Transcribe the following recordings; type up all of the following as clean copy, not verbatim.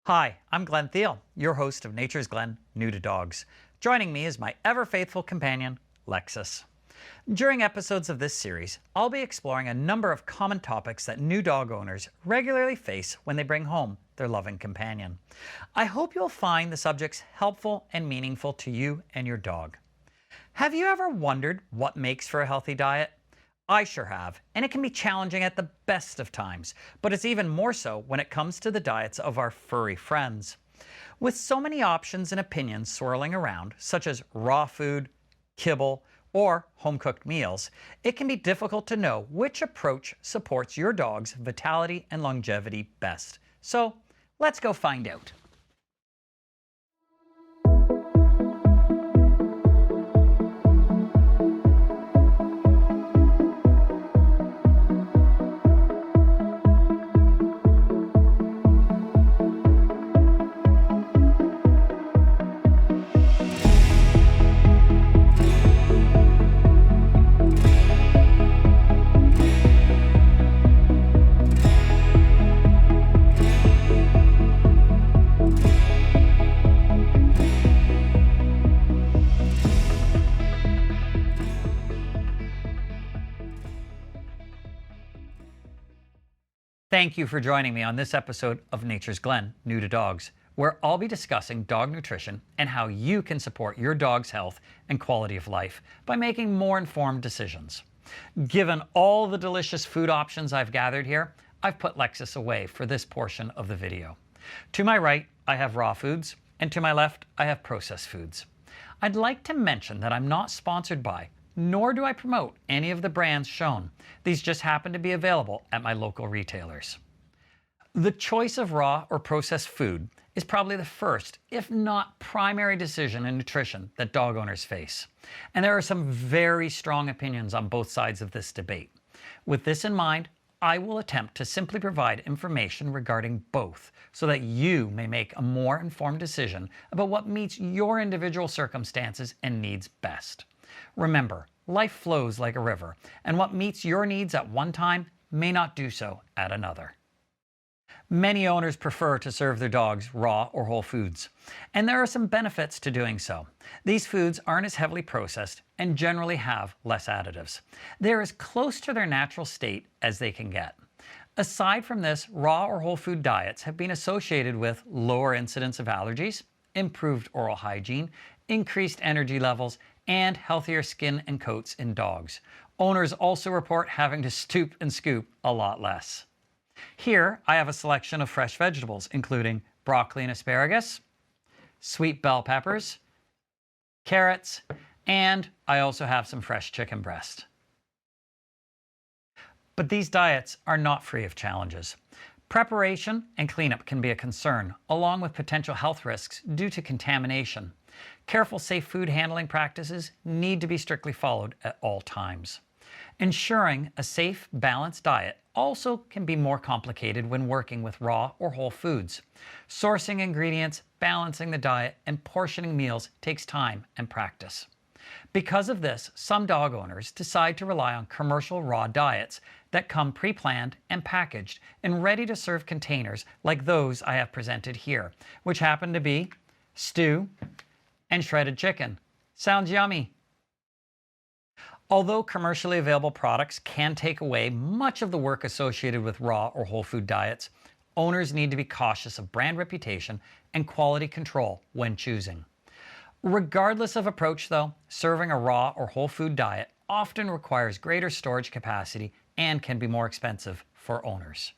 Hi, I'm Glenn Theal, your host of Nature's Glenn, New to Dogs. Joining me is my ever-faithful companion, Lexus. During episodes of this series, I'll be exploring a number of common topics that new dog owners regularly face when they bring home their loving companion. I hope you'll find the subjects helpful and meaningful to you and your dog. Have you ever wondered what makes for a healthy diet? I sure have, and it can be challenging at the best of times, but it's even more so when it comes to the diets of our furry friends. With so many options and opinions swirling around, such as raw food, kibble, or home-cooked meals, it can be difficult to know which approach supports your dog's vitality and longevity best. So, let's go find out. Thank you for joining me on this episode of Nature's Glenn, New to Dogs, where I'll be discussing dog nutrition and how you can support your dog's health and quality of life by making more informed decisions. Given all the delicious food options I've gathered here, I've put Lexus away for this portion of the video. To my right, I have raw foods, and to my left, I have processed foods. I'd like to mention that I'm not sponsored by, nor do I promote any of the brands shown. These just happen to be available at my local retailers. The choice of raw or processed food is probably the first, if not primary decision in nutrition that dog owners face. And there are some very strong opinions on both sides of this debate. With this in mind, I will attempt to simply provide information regarding both so that you may make a more informed decision about what meets your individual circumstances and needs best. Remember, life flows like a river, and what meets your needs at one time may not do so at another. Many owners prefer to serve their dogs raw or whole foods, and there are some benefits to doing so. These foods aren't as heavily processed and generally have less additives. They're as close to their natural state as they can get. Aside from this, raw or whole food diets have been associated with lower incidence of allergies, improved oral hygiene, increased energy levels, and healthier skin and coats in dogs. Owners also report having to stoop and scoop a lot less. Here, I have a selection of fresh vegetables, including broccoli and asparagus, sweet bell peppers, carrots, and I also have some fresh chicken breast. But these diets are not free of challenges. Preparation and cleanup can be a concern, along with potential health risks due to contamination. Careful, safe food handling practices need to be strictly followed at all times. Ensuring a safe, balanced diet also can be more complicated when working with raw or whole foods. Sourcing ingredients, balancing the diet, and portioning meals takes time and practice. Because of this, some dog owners decide to rely on commercial raw diets that come pre-planned and packaged in ready-to-serve containers like those I have presented here, which happen to be stew and shredded chicken. Sounds yummy. Although commercially available products can take away much of the work associated with raw or whole food diets, owners need to be cautious of brand reputation and quality control when choosing. Regardless of approach though, serving a raw or whole food diet often requires greater storage capacity and can be more expensive for owners.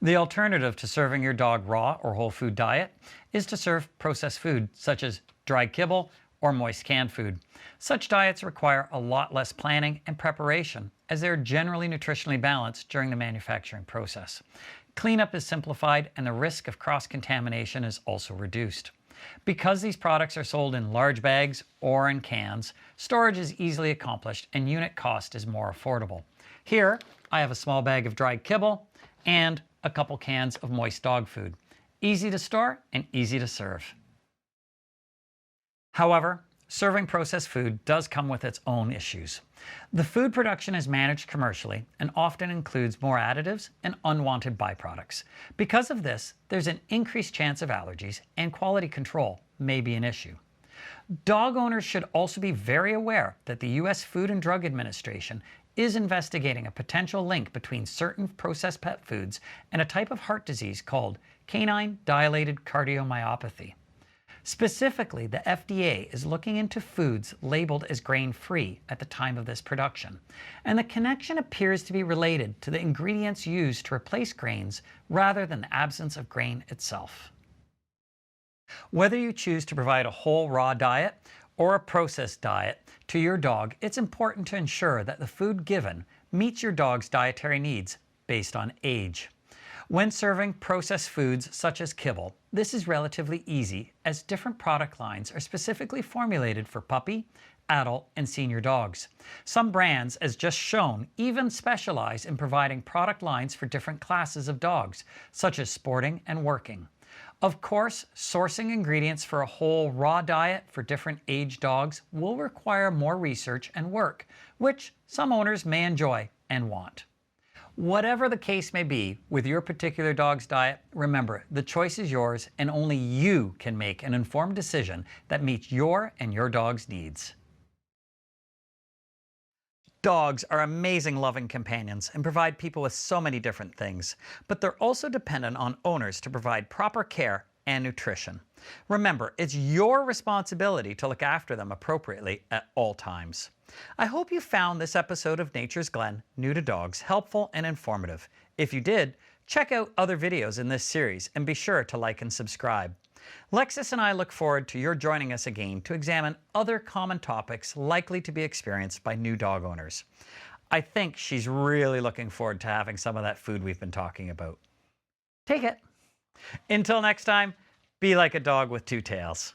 The alternative to serving your dog raw or whole food diet is to serve processed food such as dried kibble or moist canned food. Such diets require a lot less planning and preparation as they are generally nutritionally balanced during the manufacturing process. Cleanup is simplified and the risk of cross-contamination is also reduced. Because these products are sold in large bags or in cans, storage is easily accomplished and unit cost is more affordable. Here, I have a small bag of dried kibble and a couple cans of moist dog food. Easy to store and easy to serve. However, serving processed food does come with its own issues. The food production is managed commercially and often includes more additives and unwanted byproducts. Because of this, there's an increased chance of allergies, and quality control may be an issue. Dog owners should also be very aware that the U.S. Food and Drug Administration is investigating a potential link between certain processed pet foods and a type of heart disease called Canine Dilated Cardiomyopathy. Specifically, the FDA is looking into foods labeled as grain-free at the time of this production, and the connection appears to be related to the ingredients used to replace grains rather than the absence of grain itself. Whether you choose to provide a whole raw diet or a processed diet to your dog, it's important to ensure that the food given meets your dog's dietary needs based on age. When serving processed foods such as kibble, this is relatively easy as different product lines are specifically formulated for puppy, adult, and senior dogs. Some brands, as just shown, even specialize in providing product lines for different classes of dogs, such as sporting and working. Of course, sourcing ingredients for a whole raw diet for different age dogs will require more research and work, which some owners may enjoy and want. Whatever the case may be with your particular dog's diet, remember, the choice is yours and only you can make an informed decision that meets your and your dog's needs. Dogs are amazing loving companions and provide people with so many different things, but they're also dependent on owners to provide proper care and nutrition. Remember, it's your responsibility to look after them appropriately at all times. I hope you found this episode of Nature's Glen, New to Dogs, helpful and informative. If you did, check out other videos in this series and be sure to like and subscribe. Lexus and I look forward to your joining us again to examine other common topics likely to be experienced by new dog owners. I think she's really looking forward to having some of that food we've been talking about. Take it. Until next time, be like a dog with two tails.